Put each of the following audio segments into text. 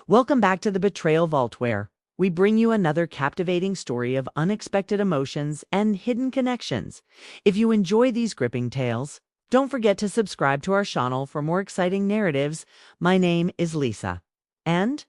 Welcome back to the Betrayal Vault, where we bring you another captivating story of unexpected emotions and hidden connections. If you enjoy these gripping tales, don't forget to subscribe to our channel for more exciting narratives. My name is Lisa, and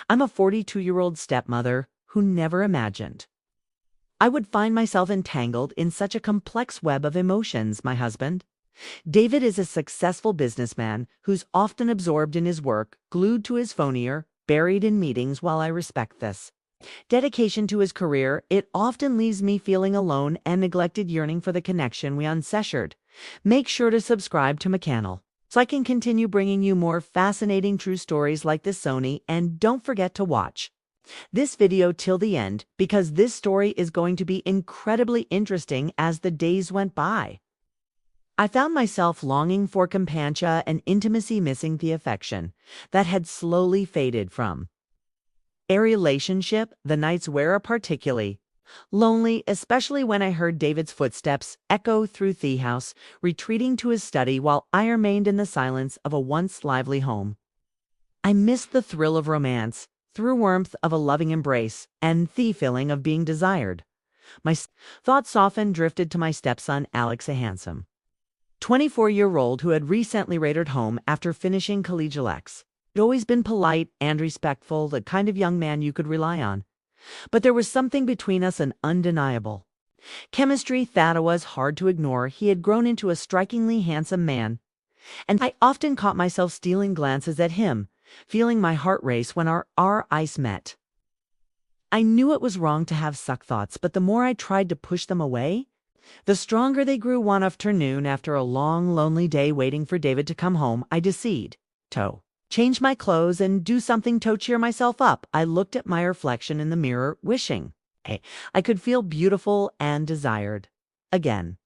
I'm a 42-year-old stepmother who never imagined I would find myself entangled in such a complex web of emotions. My husband, David, is a successful businessman who's often absorbed in his work, glued to his phone ear, buried in meetings. While I respect this dedication to his career, it often leaves me feeling alone and neglected, yearning for the connection we unsevered. Make sure to subscribe to my channel so I can continue bringing you more fascinating true stories like this, Sony, and don't forget to watch this video till the end because this story is going to be incredibly interesting. As the days went by, I found myself longing for companionship and intimacy, missing the affection that had slowly faded from a relationship. The nights were particularly lonely, especially when I heard David's footsteps echo through the house, retreating to his study while I remained in the silence of a once lively home. I missed the thrill of romance, through warmth of a loving embrace, and the feeling of being desired. My thoughts softened, drifted to my stepson, Alex, a handsome 24-year-old who had recently returned home after finishing collegiate. He'd always been polite and respectful, the kind of young man you could rely on. But there was something between us, an undeniable chemistry that was hard to ignore. He had grown into a strikingly handsome man, and I often caught myself stealing glances at him, feeling my heart race when our eyes met. I knew it was wrong to have such thoughts, but the more I tried to push them away, the stronger they grew. One afternoon, after a long, lonely day waiting for David to come home, I decided to change my clothes and do something to cheer myself up. I looked at my reflection in the mirror, wishing I could feel beautiful and desired again.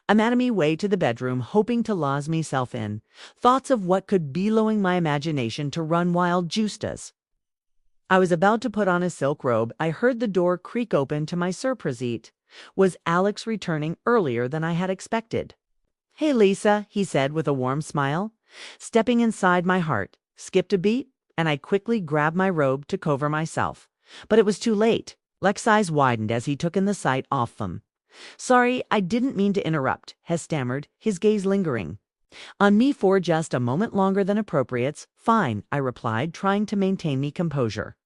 I made my way to the bedroom, hoping to lose myself in thoughts of what could be, allowing my imagination to run wild. Just as I was about to put on a silk robe, I heard the door creak open. To my surprise, it was Alex, returning earlier than I had expected. "Hey, Lisa," he said with a warm smile. Stepping inside, my heart skipped a beat, and I quickly grabbed my robe to cover myself. But it was too late. Alex's eyes widened as he took in the sight of them. "Sorry, I didn't mean to interrupt," he stammered, his gaze lingering on me for just a moment longer than appropriate. "Fine," I replied, trying to maintain my composure.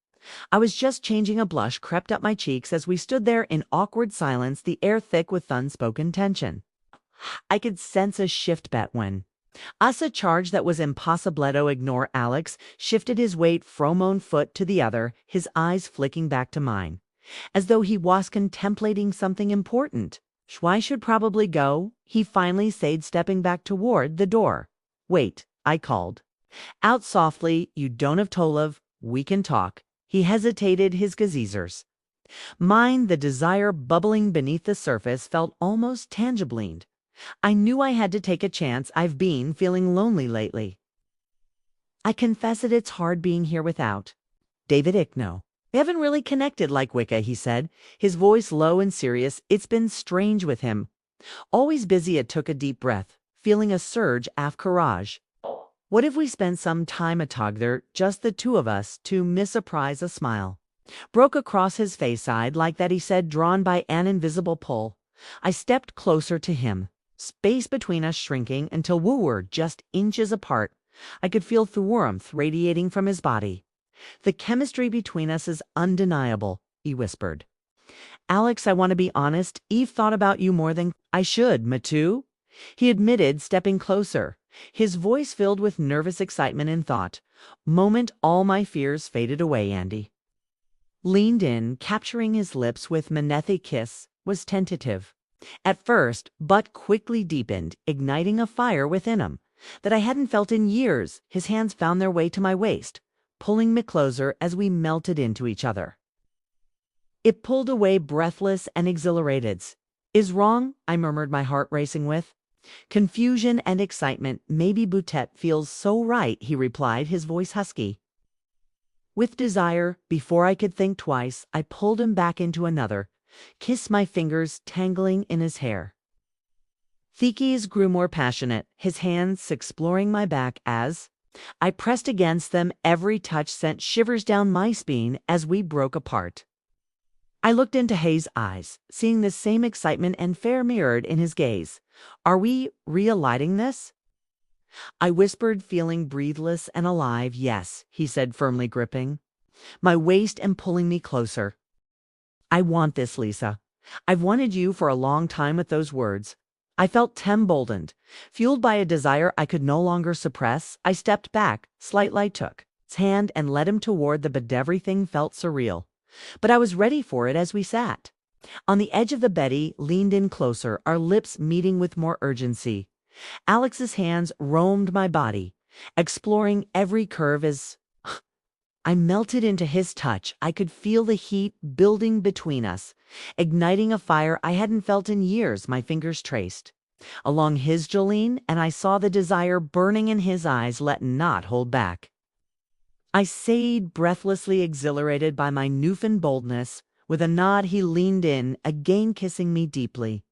I was just changing. A blush crept up my cheeks as we stood there in awkward silence, the air thick with unspoken tension. I could sense a shift bet when a charge that was impossible to ignore. Alex shifted his weight from one foot to the other, his eyes flicking back to mine, as though he was contemplating something important. "I should probably go," he finally said, stepping back toward the door. "Wait," I called out softly. "You don't have to leave. We can talk." He hesitated, his gazers mine. The desire bubbling beneath the surface felt almost tangible. I knew I had to take a chance. "I've been feeling lonely lately. I confess it's hard being here without David Ickno. We haven't really connected like Wicca," he said, his voice low and serious. "It's been strange with him. Always busy." I took a deep breath, feeling a surge of courage. "What if we spent some time together, just the two of us?" To miss surprise, a smile broke across his face. "I'd like that," he said, drawn by an invisible pull. I stepped closer to him, space between us shrinking until we were just inches apart. I could feel the warmth radiating from his body. "The chemistry between us is undeniable," he whispered. "Alex, I want to be honest. Eve thought about you more than I should." "Me too," he admitted, stepping closer, his voice filled with nervous excitement and thought. Moment, all my fears faded away. Andy leaned in, capturing his lips with Manethi's kiss was tentative at first, but quickly deepened, igniting a fire within him that I hadn't felt in years. His hands found their way to my waist, pulling me closer as we melted into each other. It pulled away, breathless and exhilarated. "Is wrong?" I murmured, my heart racing with confusion and excitement. "Maybe Boutet feels so right," he replied, his voice husky with desire. Before I could think twice, I pulled him back into another kiss, my fingers tangling in his hair. The gaze grew more passionate, his hands exploring my back as I pressed against them, every touch sent shivers down my spine as we broke apart. I looked into Hayes' eyes, seeing the same excitement and fear mirrored in his gaze. Are we relighting this? I whispered, feeling breathless and alive. Yes, he said, firmly gripping my waist and pulling me closer. I want this, Lisa. I've wanted you for a long time. With those words, I felt emboldened. Fueled by a desire I could no longer suppress, I stepped back, slightly took his hand and led him toward the bed. Everything felt surreal, but I was ready for it as we sat. On the edge of the bed, he leaned in closer, our lips meeting with more urgency. Alex's hands roamed my body, exploring every curve as I melted into his touch. I could feel the heat building between us, igniting a fire I hadn't felt in years. My fingers traced along his, Jolene, and I saw the desire burning in his eyes. Let not hold back, I said, breathlessly exhilarated by my newfound boldness. With a nod, he leaned in, again kissing me deeply.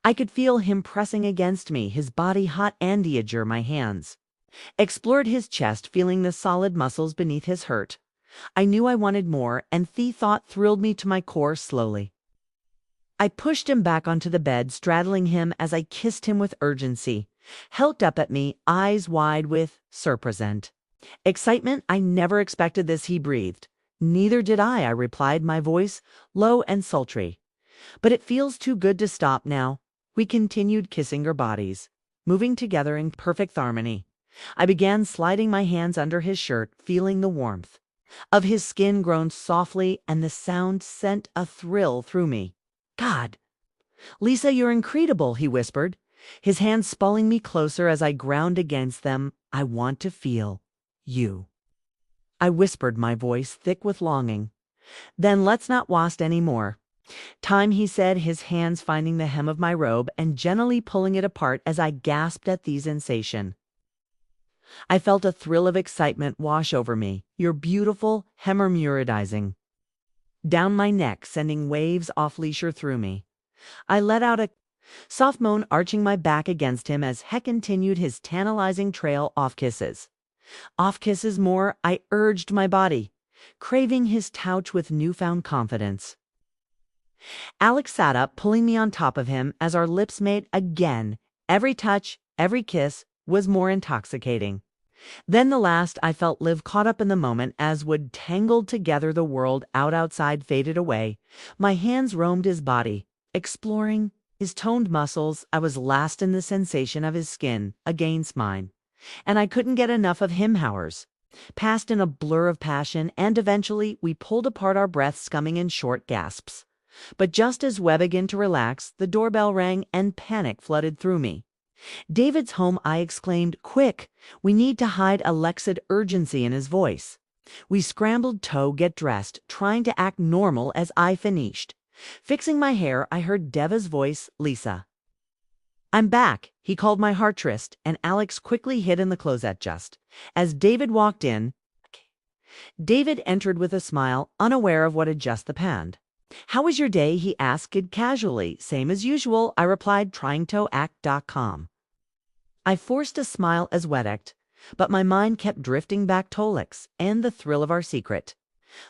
I could feel him pressing against me, his body hot and eager. My hands explored his chest, feeling the solid muscles beneath his hurt. I knew I wanted more, and the thought thrilled me to my core. Slowly, I pushed him back onto the bed, straddling him as I kissed him with urgency. Looked up at me, eyes wide with surprise and excitement. I never expected this, he breathed. Neither did I replied, my voice low and sultry. But it feels too good to stop now. We continued kissing our bodies, moving together in perfect harmony. I began sliding my hands under his shirt, feeling the warmth of his skin groan softly, and the sound sent a thrill through me. God, Lisa, you're incredible, he whispered, his hands pulling me closer as I ground against them. I want to feel you, I whispered, my voice thick with longing. Then let's not waste any more time, he said, his hands finding the hem of my robe and gently pulling it apart. As I gasped at the sensation, I felt a thrill of excitement wash over me. You're beautiful, hemorrhagizing down my neck, sending waves off leisure through me. I let out a soft moan, arching my back against him as he continued his tantalizing trail off kisses. Off kisses more, I urged my body, craving his touch with newfound confidence. Alex sat up, pulling me on top of him as our lips met again. Every touch, every kiss was more intoxicating than the last. I felt live, caught up in the moment as would tangled together. The world outside faded away. My hands roamed his body, exploring his toned muscles. I was lost in the sensation of his skin against mine, and I couldn't get enough of him. Hours passed in a blur of passion, and eventually we pulled apart, our breaths coming in short gasps. But just as we began to relax, the doorbell rang and panic flooded through me. David's home, I exclaimed. Quick, we need to hide. Alexa'd urgency in his voice. We scrambled to get dressed, trying to act normal. As I finished fixing my hair, I heard Deva's voice. Lisa, I'm back, he called, my heart tryst, and Alex quickly hid in the closet just as David walked in. David entered with a smile, unaware of what had just happened. How was your day, he asked casually. Same as usual, I replied, trying to act calm. I forced a smile as weddect, but my mind kept drifting back to Alex and the thrill of our secret.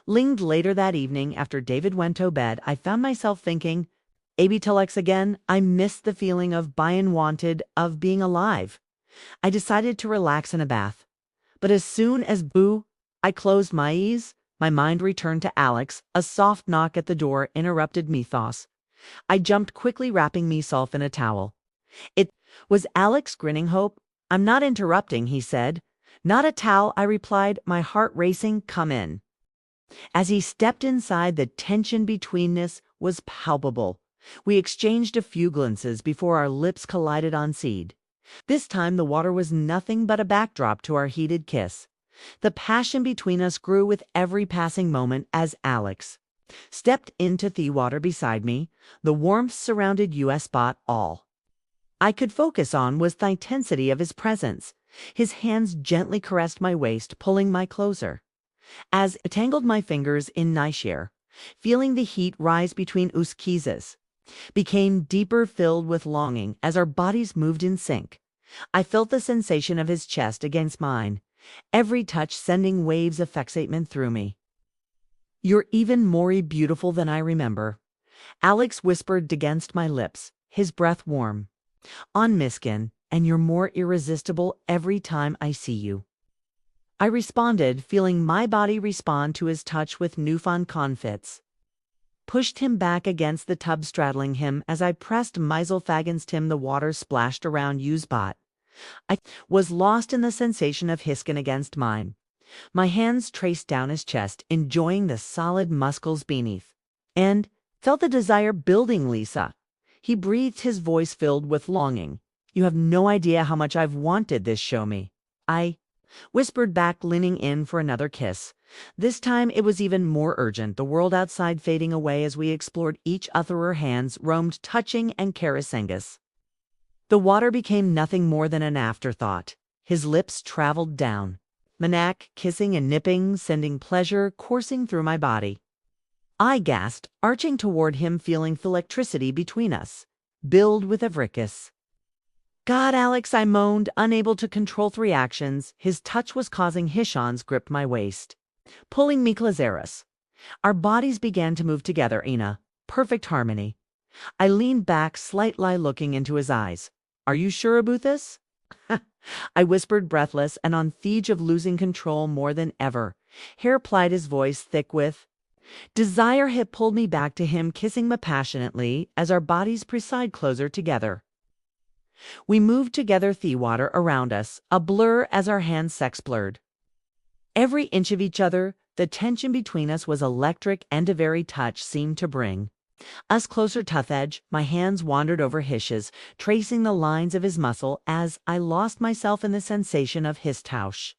Linged later that evening, after David went to bed, I found myself thinking, Abby Telex again. I missed the feeling of being wanted, of being alive. I decided to relax in a bath. But as soon as I closed my eyes, my mind returned to Alex. A soft knock at the door interrupted me thoughts. I jumped quickly, wrapping myself in a towel. It was Alex, grinning hope. I'm not interrupting, he said. Not a towel, I replied, my heart racing. Come in. As he stepped inside, the tension between us was palpable. We exchanged a few glances before our lips collided on seed. This time the water was nothing but a backdrop to our heated kiss. The passion between us grew with every passing moment as Alex stepped into the water beside me. The warmth surrounded us, but all I could focus on was the intensity of his presence. His hands gently caressed my waist, pulling my closer. As I tangled my fingers in nightshare, feeling the heat rise between us, kisses became deeper, filled with longing as our bodies moved in sync. I felt the sensation of his chest against mine, every touch sending waves of excitement through me. "You're even more beautiful than I remember," Alex whispered against my lips, his breath warm. "On Miskin, and you're more irresistible every time I see you." I responded, feeling my body respond to his touch with newfound confidence. Pushed him back against the tub straddling him as I pressed myself against him. The water splashed around Yu's butt. I was lost in the sensation of his skin against mine. My hands traced down his chest, enjoying the solid muscles beneath. And felt the desire building. "Lisa." He breathed, his voice filled with longing. "You have no idea how much I've wanted this. Show me." I whispered back, leaning in for another kiss. This time it was even more urgent, the world outside fading away as we explored each other. Our hands roamed, touching and caressing us. The water became nothing more than an afterthought. His lips traveled down my neck, kissing and nipping, sending pleasure coursing through my body. I gasped, arching toward him, feeling the electricity between us build with every kiss. "God, Alex," I moaned, unable to control the reactions. His touch was causing Hishon's grip my waist, pulling me closer. Our bodies began to move together in a perfect harmony. I leaned back, slightly looking into his eyes. "Are you sure about this?" I whispered, breathless and on the edge of losing control more than ever. Hair plied, his voice thick with desire. He pulled me back to him, kissing me passionately as our bodies pressed closer together. We moved together, the water around us a blur as our hands sex blurred. Every inch of each other, the tension between us was electric, and a very touch seemed to bring us closer. Tough edge, my hands wandered over Hish's, tracing the lines of his muscle as I lost myself in the sensation of his touch.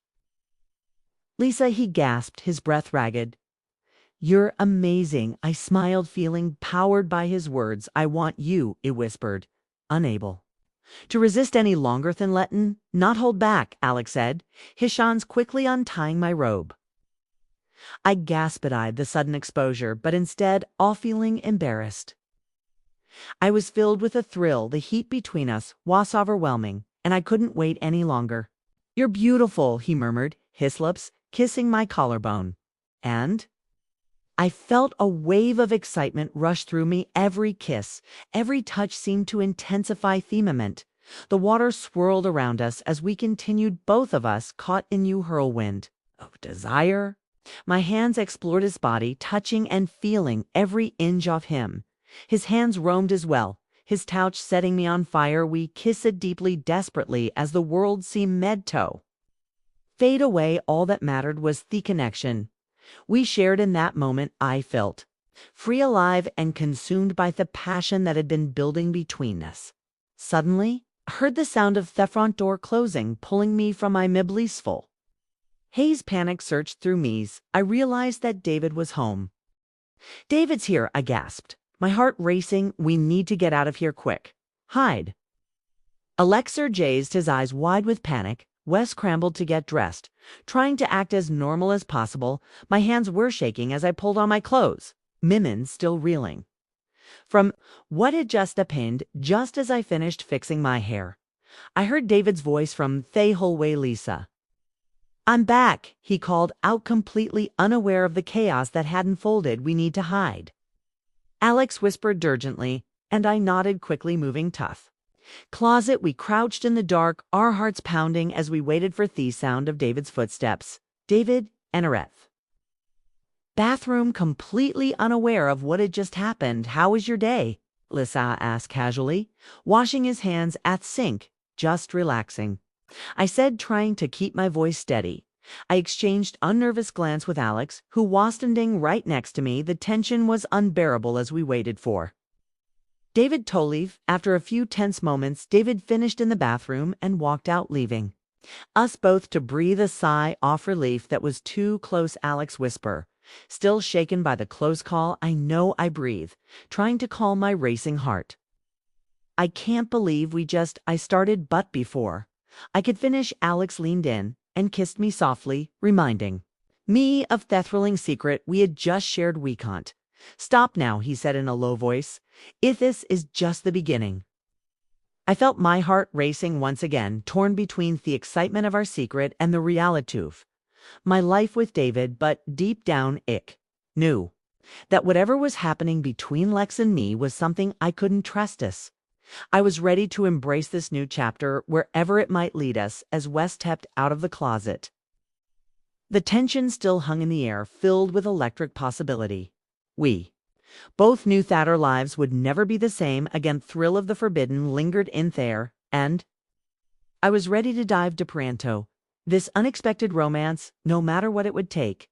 "Lisa," he gasped, his breath ragged. "You're amazing," I smiled, feeling powered by his words. "I want you," he whispered, unable to resist any longer. "Than letting not hold back," Alex said, his hands quickly untying my robe. I gasped at the sudden exposure, but instead, all feeling embarrassed. I was filled with a thrill. The heat between us was overwhelming, and I couldn't wait any longer. "You're beautiful," he murmured, his lips kissing my collarbone. And I felt a wave of excitement rush through me. Every kiss, every touch seemed to intensify the moment. The water swirled around us as we continued, both of us caught in new whirlwind of desire. My hands explored his body, touching and feeling every inch of him. His hands roamed as well, his touch setting me on fire. We kissed deeply, desperately, as the world seemed meant to fade away. All that mattered was the connection we shared in that moment. I felt free, alive, and consumed by the passion that had been building between us. Suddenly, I heard the sound of the front door closing, pulling me from my blissful haze. Panic surged through me. I realized that David was home. "David's here," I gasped, my heart racing. "We need to get out of here quick." "Hide." Alexer raised his eyes wide with panic. Wes scrambled to get dressed, trying to act as normal as possible. My hands were shaking as I pulled on my clothes, Mimmin still reeling from what had just happened. Just as I finished fixing my hair, I heard David's voice from the hallway. "Lisa." "I'm back," he called out, completely unaware of the chaos that had unfolded. "We need to hide," Alex whispered urgently, and I nodded quickly, moving tough closet. We crouched in the dark, our hearts pounding as we waited for the sound of David's footsteps. David and Areth. Bathroom, completely unaware of what had just happened. "How was your day?" Lisa asked casually, washing his hands at the sink. "Just relaxing," I said, trying to keep my voice steady. I exchanged a nervous glance with Alex, who was standing right next to me. The tension was unbearable as we waited for David to leave. After a few tense moments, David finished in the bathroom and walked out, leaving us both to breathe a sigh of relief that was too close. Alex whisper, still shaken by the close call. I know. I breathe, trying to calm my racing heart. "I can't believe I started, but before I could finish, Alex leaned in and kissed me softly, reminding me of the thrilling secret we had just shared. "We can't stop now," he said in a low voice. "If this is just the beginning." I felt my heart racing once again, torn between the excitement of our secret and the reality of my life with David, but deep down knew that whatever was happening between Lex and me was something I couldn't trust us. I was ready to embrace this new chapter wherever it might lead us as Wes stepped out of the closet. The tension still hung in the air, filled with electric possibility. We both knew that our lives would never be the same again. Thrill of the forbidden lingered in there, and I was ready to dive deep into this unexpected romance, no matter what it would take.